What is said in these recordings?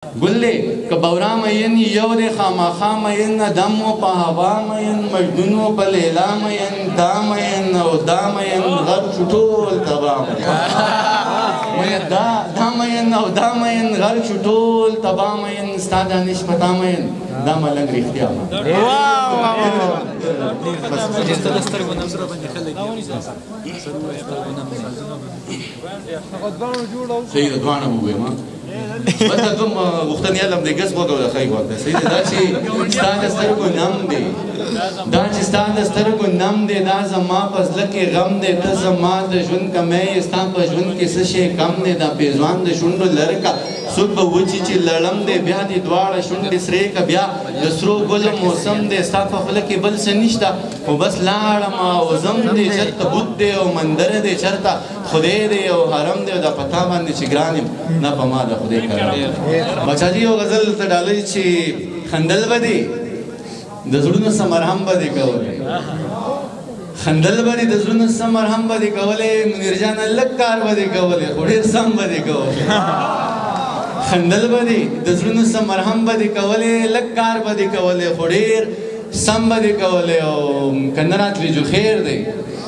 گله که بورا مین یو ده خامخا مین دم و پا هوا مین مجنون و پا لیلا مین دا مین و دا مین غر چطول تبا مین دا مین و دا مین غر چطول تبا مین ستا دانش پتا مین دا ملنگ ریختیا سید ادوانا موگوی ما بس کوم وختن یالم د ګس وګو د خای وخت سید دا چې ستاد سترګو نم دی دا چې ستاد سترګو نم دی دا زما پس لکه غم دی ته زما د ژوند کمې ستا په ژوند کې څه شي کم دی دا پیزوان د شونډو لړکا سود به وچی چې لړم دی بیا دی دواړه شونډې سرې کا بیا د سرو ګل موسم دی ستا په خله کې بل څه نشته خو بس لاړم او زم دی چرته بوت دی او مندر دی چرته خدای دی او حرم دی دا پتا باندې چې ګرانم نه په ما د خدای کړه بچا جی یو غزل ته ډالۍ چې خندل بدی د زړونو سمرهم بدی کولې خندل بدی د زړونو سمرهم بدی کولې منیر جان لک کار بدی کولې خو ډېر سم بدی کولې خندل بدی د زړونو سمرهم بدی کولې لک کار بدی کولې خو ډېر سم بدی کولې او کنه راتلی جو خیر دی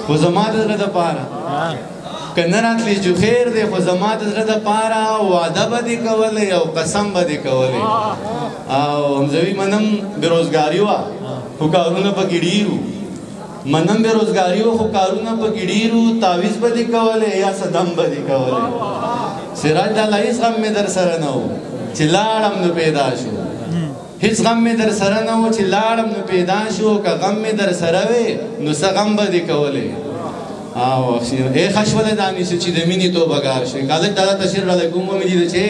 خو زما د زړه دپاره کنه راتلی جو خیر دی خو زما د زړه دپاره وعده به دې کولی او قسم به دې کولی او همزوي منم بېروزګاري وه خو کارونه پکې ډېر وو منم بېروزګاري وه خو کارونه پکې ډېر وو تعویض به دې کولی یا صدم به دې کولی سراج الله هېڅ غم مې در سره نه و چې لاړم نو پیدا شو هیڅ غم مې در سره نه و چې لاړم نو پیدا شو که غم مې در سره وې نو څه غم به دې کولی او ای خشول دانیسه چې د مینې توبهګار شوې کالک دادا تشریف رالی کوم ومې دي چې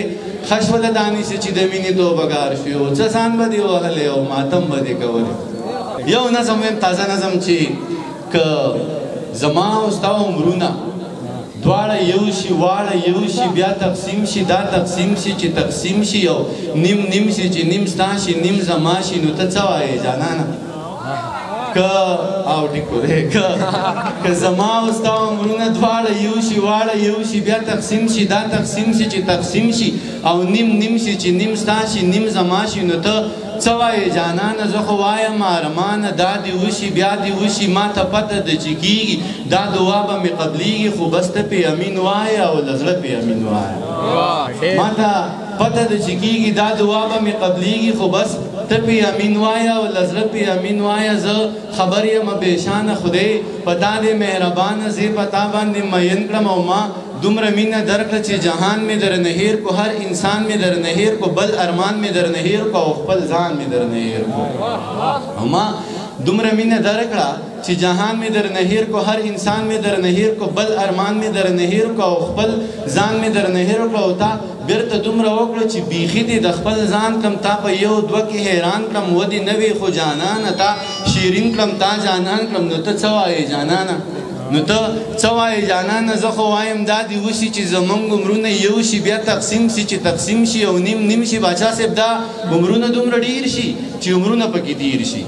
خشول دانیسه چې د مینې توبهګار شوې او څه سان به دې وهلې او ماتم به دې کولې یو نظم ویم تازه نظم چې که زما او ستا عمرونه دواړه یو شي واړه یو شي بیا تقسیم شي دا تقسیم شي چې تقسیم شي او نیم نیم شي چې نیم ستا شي نیم زما شي نو ته څه وایې جانانه او ټیکو دی که زما او ستا عمرونه دواړه یو شي واړه یو شي بیا تقسیم شي دا تقسیم شي چې تقسیم شي او نیم نیم شي چې نیم ستا شي نیم زما شي نو ته څه وایې جانانه زه خو وایم ارمانه دا دې وشي بیا دې وشي ما ته پته ده چې کېږي دا دعا به مې قبلیږي خو بس ته پې امین وایه او له زړه پې امین وایه ما ته پته ده چې کېږي دا دعا به مې قبلیږي خو بس ته پې امین وایه او له زړه پې امین وایه زه خبر یم بېشانه خدای په تا دې مهربانه زه په تا باندې مین کړم او ما دومره مینه درکړه چې جهان مې درنه هیر کو هر انسان مې درنه هیر کو بل ارمان مې درنه هیر کو او خپل ځان مې درنه هیر کو او ما دومره مینه درکړه چې جهان مې درنه هیر کو هر انسان مې درنه هیر کو بل ارمان مې درنه هیر کو او خپل ځان مې درنه هیر کو او تا بیرته دومره وکړه چې بیخي دې د خپل ځان کم تا په یو دوه کې حیران کړم ودې نه وې خو جانانه تا شیرین کړم تا جانان کړم نو ته څه وایې جانانه نو ته څه وایې جانانه زه خو وایم دا دې وشي چې زمونږ عمرونه یو شي بیا تقسیم شي چې تقسیم شي او نیم نیم شي باچا صاحب دا عمرونه دومره ډېر شي چې عمرونه پکې تیر شي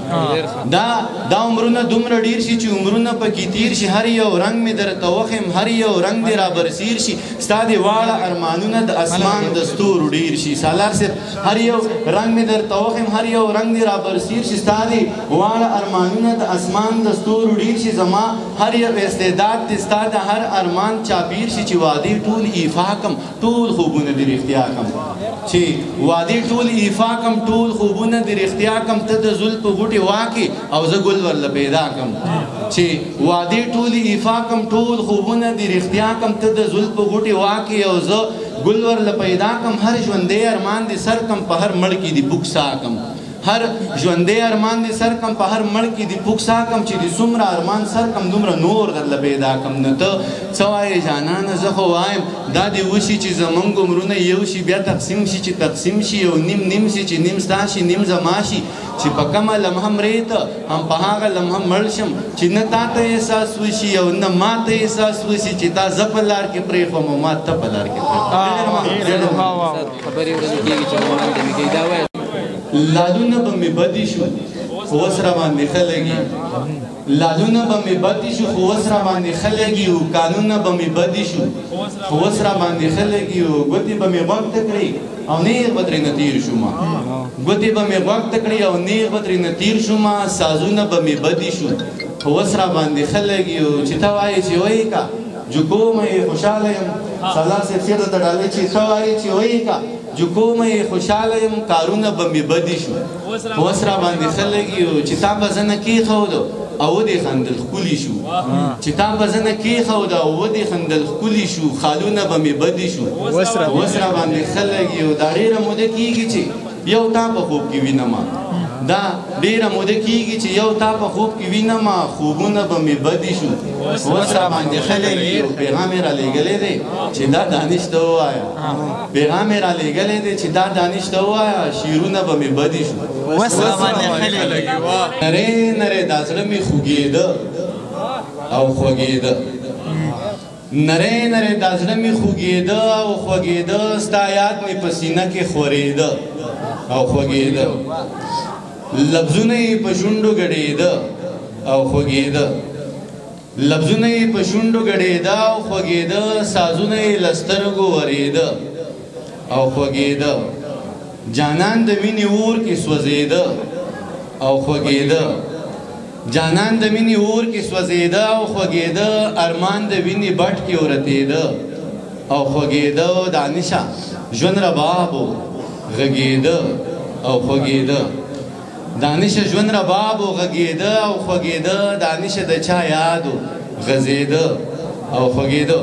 دا عمرونه دومره ډېر شي چې عمرونه پکې تیر شي هر یو رنګ مې درته وښیم هر یو رنګ دې را برسیر شي ستا دې واړه ارمانونه د اسمان د ستورو ډېر شي سالار صاحب هر یو رنګ مې درته وښیم هر یو رنګ دې را برسیر شي ستا دې واړه ارمانونه د اسمان د ستورو ډېر شي زما هر یو استعداد دې ستا د هر ارمان چاپیر شي چې وعدې ټول ایفا کم ټول خوبونه دې رښتیا کم چې وعدې ټول ایفا کم ټول خوبونه دې رښتیا کم ته د زلفو غوټې واکې او زه ګل ورله پیدا کم چې وعدې ټولې ایفا کم ټول خوبونه دې رښتیا کم ته د زلفو غوټې واکې او زه ګل ورله پیدا کم هر ژوندی ارمان دې سر کم په هر مړ کې دې بوک سا کم هر ژوندی ارمان دې سر کم په هر مړ کې دې بوک سا کم چې دې څومره ارمان سر کم دومره نور درله پیدا کم نو ته څه وایې جانانه زه خو وایم دا دې وشي چې زمونږ عمرونه یو شي بیا تقسیم شي چې تقسیم شي او نیم نیم شي چې نیم ستا شي نیم زما شي چې په کومه لمحه مرې ته هم په هغه لمحه مړ شم چې نه تا ته احساس وشي او نه ما ته احساس وشي چې تا زه په لار کې پرېښوم او ما ته په لار کې پرېښوم لالونه به مې بدې شو خو اوس را باندې ښه لګي لالونه به مې بدې شو خو اوس را باندې ښه لګي او کانونه به مې بدې شو خو اوس را باندې ښه لګي او ګوتې به مې غوږ ته کړي او نیغ به ترېنه تېر شومه ګوتې به مې غوږ ته کړي او نیغ به ترېنه تېر شومه سازونه به مې بدې شو خو اوس را باندې ښه لګي او چې ته وایې چې وایې که جوکو مې خوشحاله یم سالار صاحب شعر درته ډالۍ چې ته وایې چې وایې که جوکو مې خوشحاله یم کارونه به مې بدې شو اوس را باندې ښه لګي او چې تا به زه نه کېښودو او ودې خندل ښکلي شو چې تا به زه نه کېښوده او ودې خندل ښکلي شو خالونه به مې بدې شو اوس را باندې ښه لګي او دا ډېره موده کېږي چې یو تا په خوب کې وینمه دا ډېره موده کېږي چې یو تا په خوب کې وینمه خوبونه به مې بدې شو اوس را باندې ښه لګي او پیغام یې رالیږلی دی چې دا دانش ته ووایه پیغام یې رالیږلی دی چې دا دانش ته ووایه شعرونه به مې بدې شو اوس را باندې ښه لګي نرۍ نرۍ دا زړه مې خوږېده او خوږېده نرۍ نرۍ دا زړه مې خوږېده او خوږېده ستا یاد مې په سینه کې خورېده او خوږېده لفظونه یې په شونډو ګډېده او خوږېده لفظونه یې په شونډو ګډېده او خوږېده سازونه یې له سترګو ورېده او خوږېده جانان د مینې اور کې سوځېده او خوږېده جانان د مینې اور کې سوځېده او خوږېده ارمان د وینې بټ کې ورتېده او خوږېده دانشه ژوند رباب و غږېده او خوږېده دانشه ژوند رباب و غږېده او خوږېده دانشه د چا یاد و غځېده او خوږېده